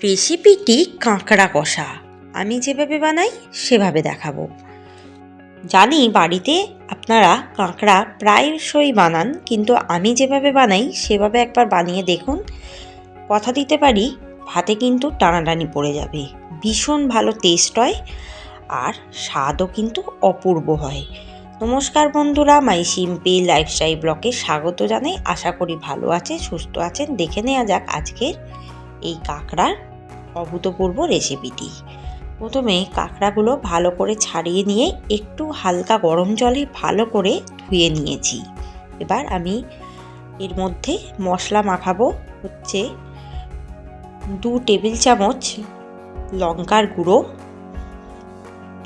রেসিপিটি কাঁকড়া কষা। আমি যেভাবে বানাই সেভাবে দেখাবো। জানি বাড়িতে আপনারা কাঁকড়া প্রায়শই বানান, কিন্তু আমি যেভাবে বানাই সেভাবে একবার বানিয়ে দেখুন। কথা দিতে পারি ভাতে কিন্তু টানাটানি পড়ে যাবে। ভীষণ ভালো টেস্ট হয় আর স্বাদও কিন্তু অপূর্ব হয়। নমস্কার বন্ধুরা, মাই সিম্পল লাইফস্টাইল ব্লগে স্বাগত জানাই। আশা করি ভালো আছেন, সুস্থ আছেন। দেখে নেওয়া যাক আজকের এই কাঁকড়ার অভূতপূর্ব রেসিপিটি। প্রথমে কাঁকড়াগুলো ভালো করে ছাড়িয়ে নিয়ে একটু হালকা গরম জলে ভালো করে ধুয়ে নিয়েছি। এবার আমি এর মধ্যে মশলা মাখাবো। হচ্ছে 2 টেবিল চামচ লঙ্কার গুঁড়ো,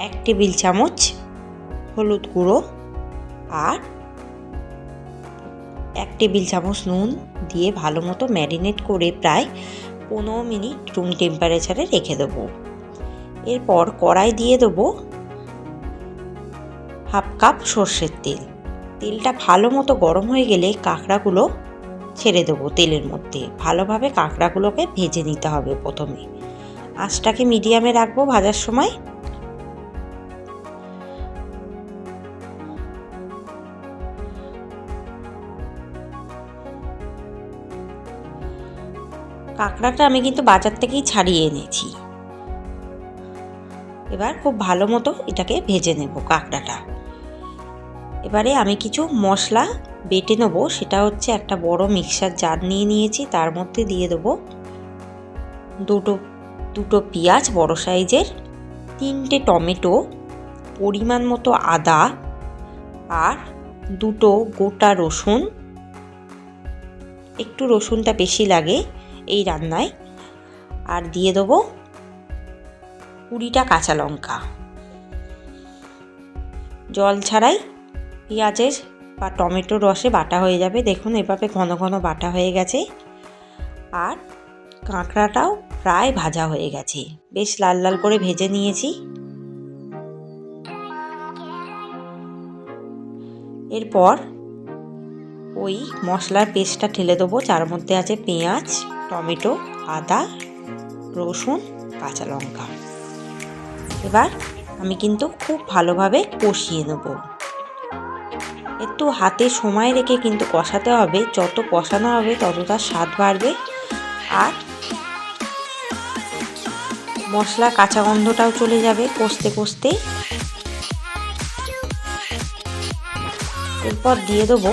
1 টেবিল চামচ হলুদ গুঁড়ো আর 1 টেবিল চামচ নুন দিয়ে ভালো মতো ম্যারিনেট করে প্রায় 15 মিনিট রুম টেম্পারেচারে রেখে দেবো। এরপর কড়াই দিয়ে দেবো হাফ কাপ সর্ষের তেল। তেলটা ভালো মতো গরম হয়ে গেলে কাঁকড়াগুলো ছেড়ে দেবো তেলের মধ্যে। ভালোভাবে কাঁকড়াগুলোকে ভেজে নিতে হবে। প্রথমে আঁচটাকে মিডিয়ামে রাখবো ভাজার সময়। কাঁকড়াটা আমি কিন্তু বাজার থেকেই ছাড়িয়ে এনেছি। এবার খুব ভালো মতো এটাকে ভেজে নেব কাঁকড়াটা। এবারে আমি কিছু মশলা বেটে নেব। সেটা হচ্ছে একটা বড় মিক্সার জার নিয়ে নিয়েছি, তার মধ্যে দিয়ে দেবো দুটো পেঁয়াজ বড় সাইজের, 3টে টমেটো, পরিমাণ মতো আদা আর 2টো গোটা রসুন। একটু রসুনটা বেশি লাগে এই রান্নায়। আর দিয়ে দেবো 20টা কাঁচা লঙ্কা। জল ছাড়াই পেঁয়াজের বা টমেটোর রসে বাটা হয়ে যাবে। দেখুন এভাবে ঘন ঘন বাটা হয়ে গেছে। আর কাঁকড়াটাও প্রায় ভাজা হয়ে গেছে, বেশ লাল লাল করে ভেজে নিয়েছি। এরপর ওই মশলার পেস্টটা ঢেলে দেবো, যার মধ্যে আছে পেঁয়াজ, টমেটো, আদা, রসুন, কাঁচা লঙ্কা। এবার আমি কিন্তু খুব ভালোভাবে কষিয়ে নেব। একটু হাতে সময় রেখে কিন্তু কষাতে হবে। যত কষানো হবে তত তার স্বাদ বাড়বে আর মশলা কাঁচা গন্ধটাও চলে যাবে কষতে কষতে। এরপর দিয়ে দেবো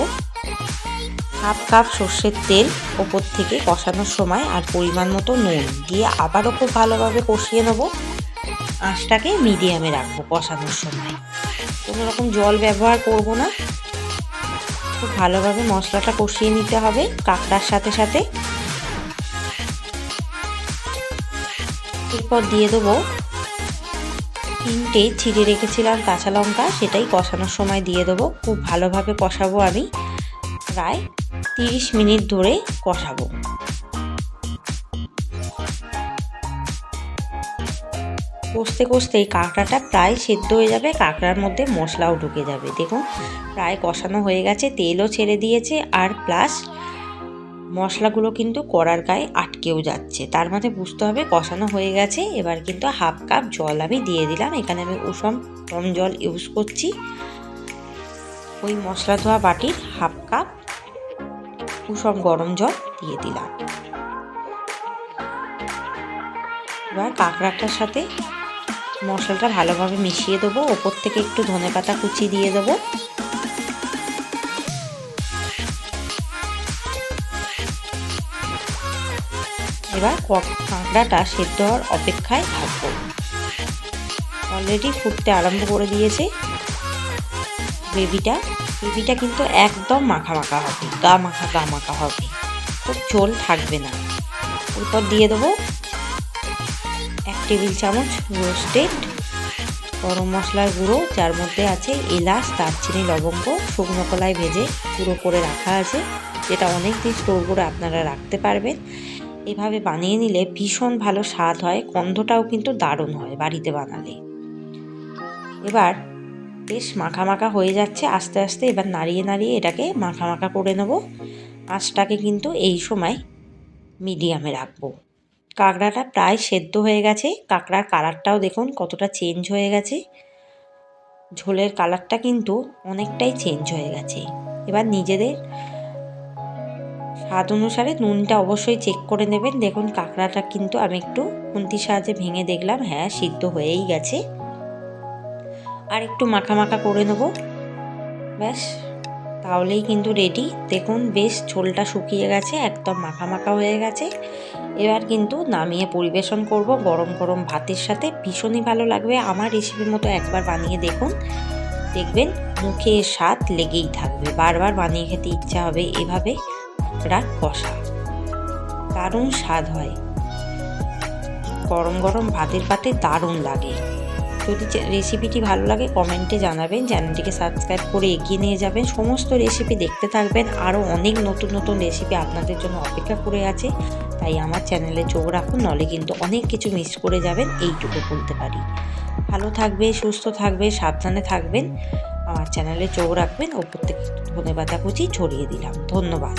হাফ কাপ সর্ষের তেল ওপর থেকে কষানোর সময়, আর পরিমাণ মতো নুন দিয়ে আবারও খুব ভালোভাবে কষিয়ে নেব। আঁচটাকে মিডিয়ামে রাখবো কষানোর সময়, কোনো রকম জল ব্যবহার করব না। খুব ভালোভাবে মশলাটা কষিয়ে নিতে হবে কাঁকড়ার সাথে সাথে। এরপর দিয়ে দেবো 3টে ছিঁড়ে রেখেছিলাম কাঁচা লঙ্কা, সেটাই কষানোর সময় দিয়ে দেবো। খুব ভালোভাবে কষাবো। আমি প্রায় 30 মিনিট ধরে কষাবো। কষতে কষতে কাঁকড়াটা প্রায় সেদ্ধ হয়ে যাবে, কাঁকড়ার মধ্যে মশলাও ঢুকে যাবে। দেখুন প্রায় কষানো হয়ে গেছে, তেলও ছেড়ে দিয়েছে আর প্লাস মশলাগুলো কিন্তু কড়ার গায়ে আটকেও যাচ্ছে, তার মানে বুঝতে হবে কষানো হয়ে গেছে। এবার কিন্তু হাফ কাপ জল আমি দিয়ে দিলাম। এখানে আমি উষম গরম জল ইউজ করছি। ওই মশলা ধোয়া বাটির হাফ কাপ উষম গরম জল দিয়ে দিলাম। এবার কাঁকড়াটার সাথে মশলাটা ভালোভাবে মিশিয়ে দেবো। ওপর থেকে একটু ধনেপাতা কুচি দিয়ে দেবো। এবার কাঁকড়াটা সেদ্ধ হওয়ার অপেক্ষায় থাকবো। অলরেডি ফুটতে আরম্ভ করে দিয়েছে গ্রেভিটা কিন্তু একদম মাখা মাখা হবে, গা মাখা হবে, খুব ঝোল থাকবে না। এরপর দিয়ে দেবো 1 টেবিল চামচ রোস্টেড গরম মশলার গুঁড়ো, যার মধ্যে আছে এলাচ, দারচিনি, লবঙ্গ, শুকনো কলায় ভেজে গুঁড়ো করে রাখা আছে, যেটা অনেক দিন স্টোর করে আপনারা রাখতে পারবেন। এভাবে বানিয়ে নিলে ভীষণ ভালো স্বাদ হয়, গন্ধটাও কিন্তু দারুণ হয় বাড়িতে বানালে। এবার বেশ মাখা মাখা হয়ে যাচ্ছে আস্তে আস্তে। এবার নাড়িয়ে নাড়িয়ে এটাকে মাখা মাখা করে নেব। আঁচটাকে কিন্তু এই সময় মিডিয়ামে রাখবো। কাঁকড়াটা প্রায় সেদ্ধ হয়ে গেছে। কাঁকড়ার কালারটাও দেখুন কতটা চেঞ্জ হয়ে গেছে। ঝোলের কালারটা কিন্তু অনেকটাই চেঞ্জ হয়ে গেছে। এবার নিজেদের স্বাদ অনুসারে নুনটা অবশ্যই চেক করে নেবেন। দেখুন কাঁকড়াটা কিন্তু আমি একটু খুন্তির সাহায্যে ভেঙে দেখলাম, হ্যাঁ সিদ্ধ হয়েই গেছে। আর একটু মাখা মাখা করে নেব, ব্যাস তাহলেই কিন্তু রেডি। দেখুন বেশ ঝোলটা শুকিয়ে গেছে, একদম মাখা মাখা হয়ে গেছে। এবার কিন্তু নামিয়ে পরিবেশন করব গরম গরম ভাতের সাথে। ভীষণই ভালো লাগবে। আমার রেসিপির মতো একবার বানিয়ে দেখুন, দেখবেন মুখে স্বাদ লেগেই থাকবে, বারবার বানিয়ে খেতে ইচ্ছা হবে। এভাবে কাঁকড়া কষা দারুণ স্বাদ হয়, গরম গরম ভাতের পাতে দারুণ লাগে। যদি রেসিপিটি ভালো লাগে কমেন্টে জানাবেন, চ্যানেলটিকে সাবস্ক্রাইব করে এগিয়ে নিয়ে যাবেন, সমস্ত রেসিপি দেখতে থাকবেন। আরও অনেক নতুন নতুন রেসিপি আপনাদের জন্য অপেক্ষা করে আছে, তাই আমার চ্যানেলে চোখ রাখুন, নলে কিন্তু অনেক কিছু মিস করে যাবেন, এইটুকু বলতে পারি। ভালো থাকবে, সুস্থ থাকবে, সাবধানে থাকবেন, আমার চ্যানেলে চোখ রাখবেন। ওপর থেকে ধনেপাতা কুচি ছড়িয়ে দিলাম। ধন্যবাদ।